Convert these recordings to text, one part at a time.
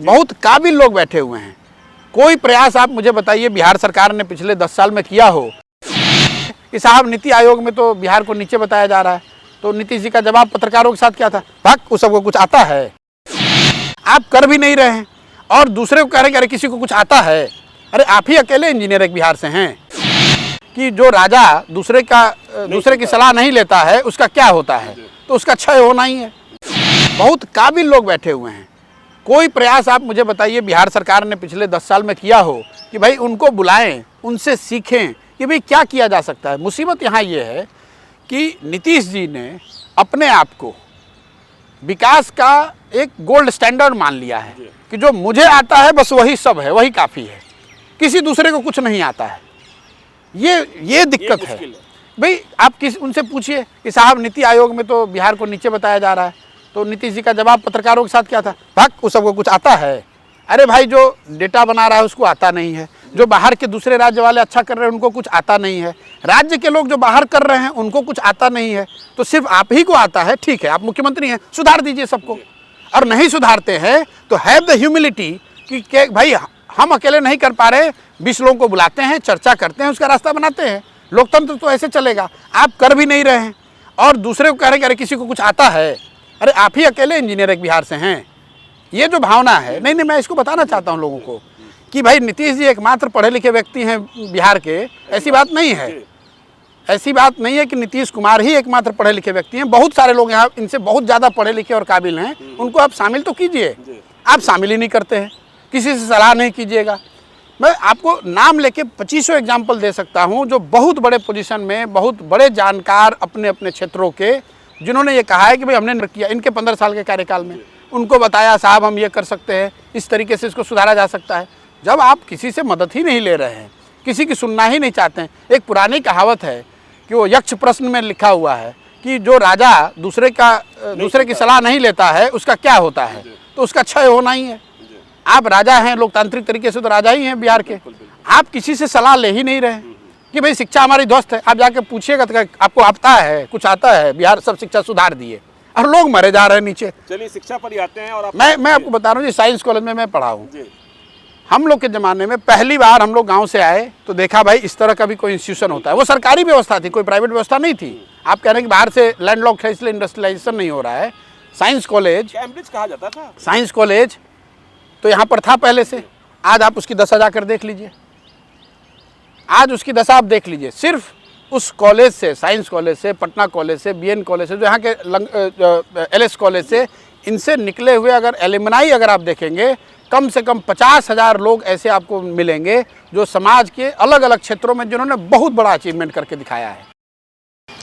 बहुत काबिल लोग बैठे हुए हैं। कोई प्रयास आप मुझे बताइए बिहार सरकार ने पिछले 10 साल में किया हो कि साहब नीति आयोग में तो बिहार को नीचे बताया जा रहा है, तो नीतीश जी का जवाब पत्रकारों के साथ क्या था? भाग, उस सबको कुछ आता है, आप कर भी नहीं रहे हैं और दूसरे को कह रहे हैं कि अरे किसी को कुछ आता है। अरे आप ही अकेले इंजीनियर एक बिहार से हैं कि जो राजा दूसरे की सलाह नहीं लेता है उसका क्या होता है, तो उसका क्षय होना ही है। बहुत काबिल लोग बैठे हुए हैं। कोई प्रयास आप मुझे बताइए बिहार सरकार ने पिछले 10 साल में किया हो कि भाई उनको बुलाएं, उनसे सीखें कि भाई क्या किया जा सकता है। मुसीबत यहाँ ये है कि नीतीश जी ने अपने आप को विकास का एक गोल्ड स्टैंडर्ड मान लिया है कि जो मुझे आता है बस वही सब है, वही काफ़ी है, किसी दूसरे को कुछ नहीं आता है। ये दिक्कत है भाई। आप उनसे पूछिए कि साहब नीति आयोग में तो बिहार को नीचे बताया जा रहा है, तो नीतीश जी का जवाब पत्रकारों के साथ क्या था? भाग, उस सबको कुछ आता है। अरे भाई जो डेटा बना रहा है उसको आता नहीं है, जो बाहर के दूसरे राज्य वाले अच्छा कर रहे हैं उनको कुछ आता नहीं है, राज्य के लोग जो बाहर कर रहे हैं उनको कुछ आता नहीं है, तो सिर्फ आप ही को आता है। ठीक है, आप मुख्यमंत्री हैं, सुधार दीजिए सबको। और नहीं सुधारते हैं तो हैव द ह्यूमिलिटी कि भाई हम अकेले नहीं कर पा रहे, 20 लोगों को बुलाते हैं, चर्चा करते हैं, उसका रास्ता बनाते हैं। लोकतंत्र तो ऐसे चलेगा। आप कर भी नहीं रहे हैं और दूसरे को कह रहे हैं कि अरे किसी को कुछ आता है। अरे आप ही अकेले इंजीनियर एक बिहार से हैं। ये जो भावना है, नहीं, मैं इसको बताना चाहता हूँ लोगों को कि भाई नीतीश जी एकमात्र पढ़े लिखे व्यक्ति हैं बिहार के, ऐसी बात नहीं है। ऐसी बात नहीं है कि नीतीश कुमार ही एकमात्र पढ़े लिखे व्यक्ति हैं। बहुत सारे लोग यहाँ इनसे बहुत ज़्यादा पढ़े लिखे और काबिल हैं, उनको आप शामिल तो कीजिए। आप शामिल ही नहीं करते हैं, किसी से सलाह नहीं कीजिएगा। मैं आपको नाम लेके 2500 एग्जाम्पल दे सकता हूँ जो बहुत बड़े पोजीशन में, बहुत बड़े जानकार अपने अपने क्षेत्रों के, जिन्होंने ये कहा है कि भाई हमने किया इनके 15 साल के कार्यकाल में, उनको बताया साहब हम ये कर सकते हैं, इस तरीके से इसको सुधारा जा सकता है। जब आप किसी से मदद ही नहीं ले रहे हैं, किसी की सुनना ही नहीं चाहते हैं। एक पुरानी कहावत है कि वो यक्ष प्रश्न में लिखा हुआ है कि जो राजा दूसरे की सलाह नहीं लेता है उसका क्या होता है, तो उसका क्षय होना ही है। आप राजा हैं, लोकतांत्रिक तरीके से तो राजा ही हैं बिहार के। आप किसी से सलाह ले ही नहीं रहे कि भाई शिक्षा हमारी दोस्त है। आप जाके पूछिएगा तो आपको आता है, कुछ आता है, बिहार सब शिक्षा सुधार दिए, और लोग मरे जा रहे हैं नीचे। चलिए शिक्षा पर ही आते हैं। और मैं आपको बता रहा हूँ जी, साइंस कॉलेज में मैं पढ़ा हूँ। हम लोग के ज़माने में पहली बार हम लोग गांव से आए तो देखा भाई इस तरह का भी कोई इंस्टीट्यूशन होता है। वो सरकारी व्यवस्था थी, कोई प्राइवेट व्यवस्था नहीं थी। आप कह रहे हैं कि बाहर से लैंडलॉक है इसलिए इंडस्ट्रियलाइजेशन नहीं हो रहा है। साइंस कॉलेज, कैम्ब्रिज कहा जाता था साइंस कॉलेज तो यहाँ पर था पहले से। आज आप उसकी दशा जाकर देख लीजिए, आज उसकी दशा आप देख लीजिए। सिर्फ उस कॉलेज से, साइंस कॉलेज से, पटना कॉलेज से, बीएन कॉलेज से, जो यहाँ के एलएस कॉलेज से, इनसे निकले हुए अगर एलुमनाई अगर आप देखेंगे, कम से कम 50,000 लोग ऐसे आपको मिलेंगे जो समाज के अलग अलग क्षेत्रों में जिन्होंने बहुत बड़ा अचीवमेंट करके दिखाया है।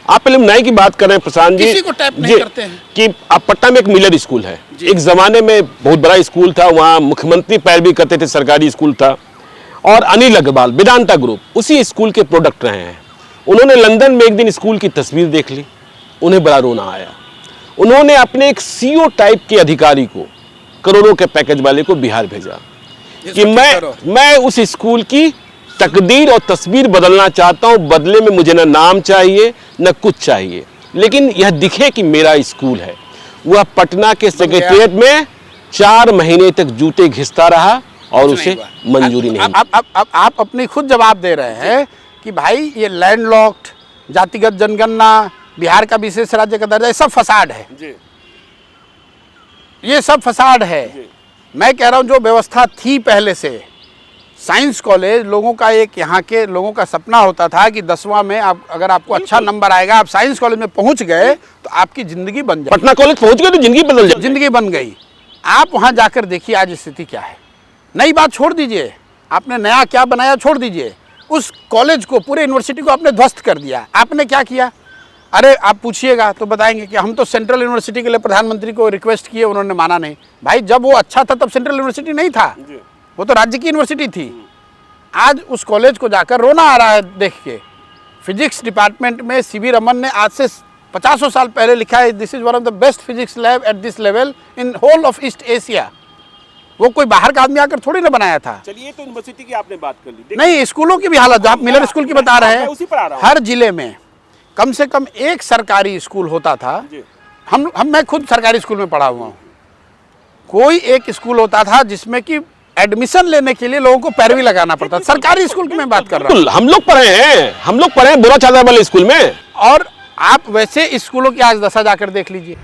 आप एलुमनाई की बात कर रहे हैं प्रशांत जी, किसी को टैप नहीं करते हैं कि आप पटना में एक मिलर स्कूल है, एक जमाने में बहुत बड़ा स्कूल था, वहाँ मुख्यमंत्री पैरवी करते थे, सरकारी स्कूल था। और अनिल अग्रवाल वेदांता ग्रुप उसी स्कूल के प्रोडक्ट रहे हैं। उन्होंने लंदन में एक दिन स्कूल की तस्वीर देख ली, उन्हें बड़ा रोना आया। उन्होंने अपने एक सीईओ टाइप के अधिकारी को, करोड़ों के पैकेज वाले को बिहार भेजा कि मैं उस स्कूल की तकदीर और तस्वीर बदलना चाहता हूं, बदले में मुझे ना नाम चाहिए न कुछ चाहिए, लेकिन यह दिखे कि मेरा स्कूल है। वह पटना के सेक्रेटेरिएट में 4 महीने तक जूते घिसता रहा और उसे मंजूरी नहीं। आप अपनी खुद जवाब दे रहे हैं कि भाई ये लैंडलॉक्ड, जातिगत जनगणना, बिहार का विशेष राज्य का दर्जा, ये सब फसाड है जी। ये सब फसाड है। मैं कह रहा हूँ जो व्यवस्था थी पहले से, साइंस कॉलेज लोगों का, एक यहाँ के लोगों का सपना होता था कि 10वां में आप अगर आपको अच्छा नंबर आएगा, आप साइंस कॉलेज में पहुँच गए तो आपकी ज़िंदगी बन जाए। पटना कॉलेज पहुँच गए तो ज़िंदगी बदल जाए, ज़िंदगी बन गई। आप वहाँ जाकर देखिए आज स्थिति क्या है। नई बात छोड़ दीजिए, आपने नया क्या बनाया छोड़ दीजिए, उस कॉलेज को, पूरे यूनिवर्सिटी को आपने ध्वस्त कर दिया। आपने क्या किया? अरे आप पूछिएगा तो बताएंगे कि हम तो सेंट्रल यूनिवर्सिटी के लिए प्रधानमंत्री को रिक्वेस्ट किए, उन्होंने माना नहीं। भाई जब वो अच्छा था तब सेंट्रल यूनिवर्सिटी नहीं था, वो तो राज्य की यूनिवर्सिटी थी। आज उस कॉलेज को जाकर रोना आ रहा है देख के। फिजिक्स डिपार्टमेंट में सीवी रमन ने आज से 50 साल पहले लिखा है, this is one of the best physics lab at this level in whole of East Asia. वो कोई बाहर का आदमी आकर थोड़ी ना बनाया था। चलिए तो यूनिवर्सिटी की आपने बात कर ली, नहीं स्कूलों की भी हालत, आप मिलर स्कूल की बता रहे हैं, हर जिले में कम से कम एक सरकारी स्कूल होता था। मैं खुद सरकारी स्कूल में पढ़ा हुआ हूँ। कोई एक स्कूल होता था जिसमें कि एडमिशन लेने के लिए लोगों को पैरवी लगाना पड़ता था। सरकारी स्कूल की मैं बात कर रहा हूँ। बिल्कुल, हम लोग पढ़े हैं बोरा चादर वाले स्कूल में। और आप वैसे स्कूलों की आज दशा जाकर देख लीजिए।